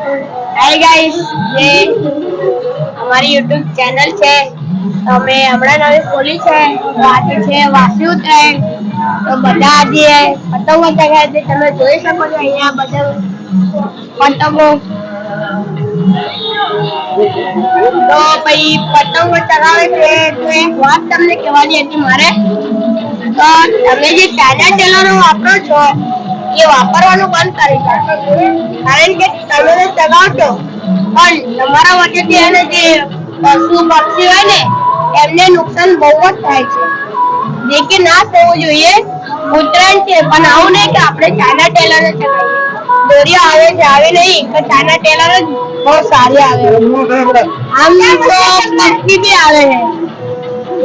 hi guys, ये हमारी YouTube channel છે તો અમે હમણાં નવી ખોલી છે તો આજે છે વાસી ઉત્તરાયણ તો બધા આજે પતંગો ચગાવે છે તમે જોઈ શકો છો અહીંયા બધા પતંગો તો ભાઈ પતંગો ચગાવે છે તો એક વાત તમને કહેવાની હતી મારે તો તમે જે ચાઇના ચેનલો વાપરો છો ये वापरવાનું બંધ કરી દો કારણ કે તમે ચગાવશો પણ તમારા વચ્ચેથી એને જે પશુ પક્ષી હોય ને એમને નુકસાન બહુ જ થાય છે જે કે ના થવું જોઈએ ઉત્તરાયણ છે પણ આવું નહીં કે આપણે ચાઇના ટેલર જ ચગાવીએ દોરીઓ આવે નહીં પણ ચાઇના ટેલર જ બહુ સારી આવે આમ તો પક્ષી બી આવે છે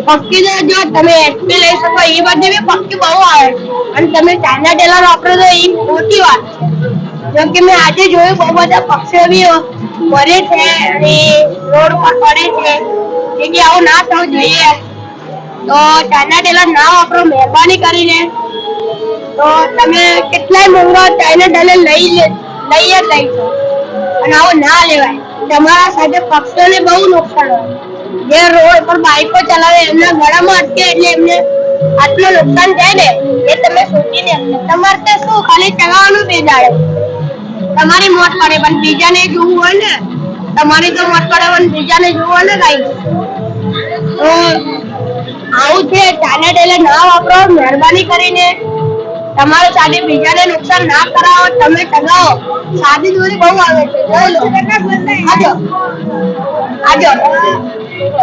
પક્ષી જો તમે એસપી લઈ શકો એ બધી બી પક્ષી બહુ આવે અને તમે ચાઇના ટેલર વાપરો તો એ મોટી વાત છે જો કે મેં આજે જોયું બહુ બધા પક્ષીઓ બી મરે છે અને રોડ પર પડે છે એટલે આવું ના થવું જોઈએ તો ચાઇના ટેલર ના વાપરો મહેરબાની કરીને તો તમે કેટલાય મોંઘા ચાઇના ટેલર લઈ જ લઈશો અને આવું ના લેવાય તમારા સાથે પક્ષીઓને બહુ નુકસાન હોય જે રોડ પર બાઈકો ચલાવે એમના ગળામાં અટકે એટલે એમને આટલું નુકસાન થાય ને એ તમે સોચીને તમારે તો શું ખાલી ચગાવવાનું બેજાડે તમારી મોત પડે પણ બીજાને જોવું હોય ને તમારી તો મોત પડે પણ બીજાને જોવું હોય ને ગાઈસ તો આવું છે ચાઇના ટેલર ના વાપરો મહેરબાની કરીને તમારી સાથે બીજાને નુકસાન ના કરાવો તમે ચગાવો સાદી દોરી બહુ આવે છે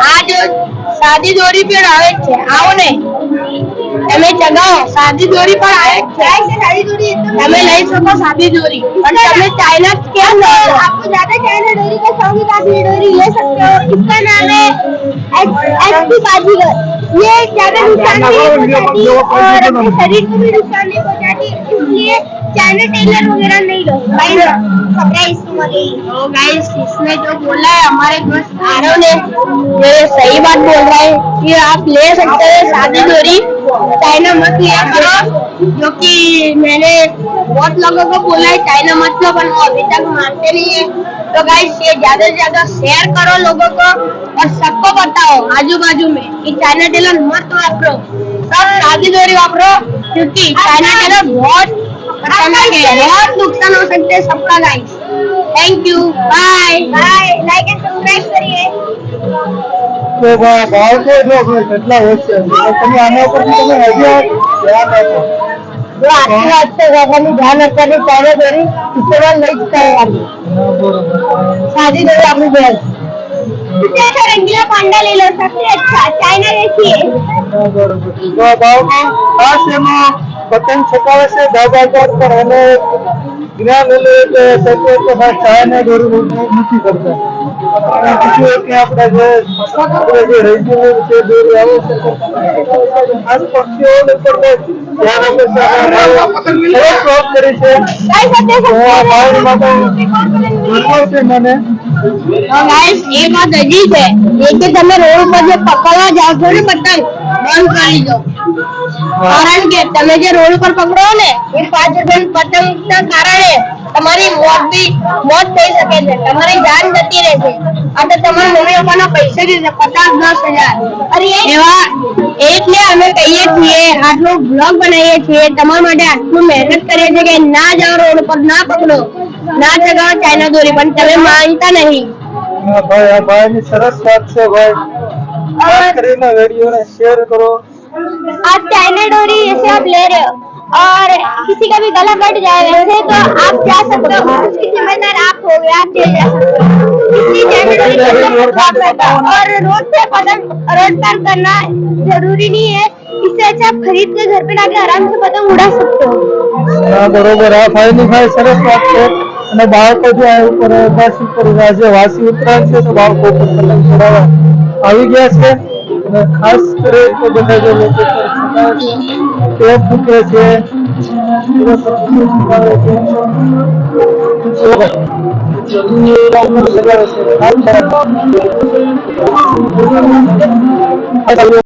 આજો સાદી દોરી પણ આવે છે આવો ને તમે ચગાવો સાદી દોરી પણ આવે છે તમે લઈ શકો સાદી દોરી પણ તમે चाइना क्या आपको ज्यादा चाइना डोरी का शौक है आप ये डोरी ले सकते हो इसका नाम है एचपी बाजीगर ये ज्यादा नुकसान नहीं पहुंचाती और अपने शरीर को भी नुकसान नहीं पहुंचाती इसलिए चाइना टेलर वगैरह नहीं लो भाई सरप्राइज तुम्हारी तो गाइस इसने जो बोला है हमारे दोस्त आरव ने ये सही बात बोल रहा है कि आप ले सकते हैं सादी डोरी चाइना मत लिया करो जो कि मैंने बहुत लोगों को बोला है चाइना मत लो पर वो अभी तक मानते नहीं है तो गाइस ये ज्यादा से ज्यादा शेयर करो लोगों को और सबको बताओ आजू बाजू में कि चाइना टेलर मत वापरो सब सादी डोरी वापरो क्योंकि चाइना टेलर बहुत नुकसान हो सकते हैं सबका guys thank you bye bye like and subscribe करिए तो भाव तो जो કેટલા હોય છે તમે આના ઉપર તમે આઈડિયા ધ્યાન રાખો जो आपकी बात से ज्यादा ध्यान रखकर चाइना डोरी इस्तेमाल नहीं करवानी शादी डोरी आपने बेल इससे अच्छा रंगीला पांडा ले लो सबसे अच्छा चाइना देखिए तो भाव खास એમાં પતંગ છકાવે છે દાદા પર અને જ્ઞાન એટલે સત્ય તો ભાઈ ચાઇના ડોરી નથી કરતા બીજું કે આપણે જે રેગ્યુલર છે દોરી આવે છે ખાસ પક્ષીઓને ઉપર ધ્યાન આપે છે સરસ કરે છે ભાઈ માટે ગર્વ છે મને गाइस ये बात अजीब है ये कि તમે રોડ ઉપર જે પકડવા જાવ છો ને પતંગ બંધ કરી દો કારણ કે તમે જે રોડ ઉપર પકડો ને એ 5 રૂપિયાની પતંગના કારણે તમારી મોત થઈ શકે છે તમારી જાન જતી રહેશે આ તો તમારા મમ્મી પપ્પાના પૈસા દીધે 50-10 હજાર અરે એવા એટલે અમે કહીએ છીએ આટલો બ્લોગ બનાવીએ છીએ તમારા માટે આટલું મહેનત કરીએ છીએ કે ના જાઓ રોડ ઉપર ના પકડો ના ચગાવો ચાઇના डोरी પણ તમે માનતા નહીં ભાઈ આ ભાઈની સરસ વાત છે ભાઈ ખાસ કરીને વિડિયોને શેર કરો आज चाइना डोरी जैसे आप ले रहे हो और किसी का भी गला कट जाए वैसे तो आप जा सकते हो उसकी जिम्मेदार आप हो गए आप ले जा सकते हो इसलिए चाइना डोरी और रोड पे पतंग रोड पार करना जरूरी नहीं है इससे अच्छा आप खरीद के घर पे लाके आराम से पतंग उड़ा सकते हो હા બરોબર આ ભાઈની ભાઈ સરસ વાત છે અને બાળકો જો આ ઉપર બસ ઉપર આજે વાસી ઉત્તરાયણ છે તો બાળકો ઉપર પતંગ ચડાવવા આવી ગયા છે અને ખાસ કરી તો બધા જે લોકો તે ફૂટે છે લગાવે છે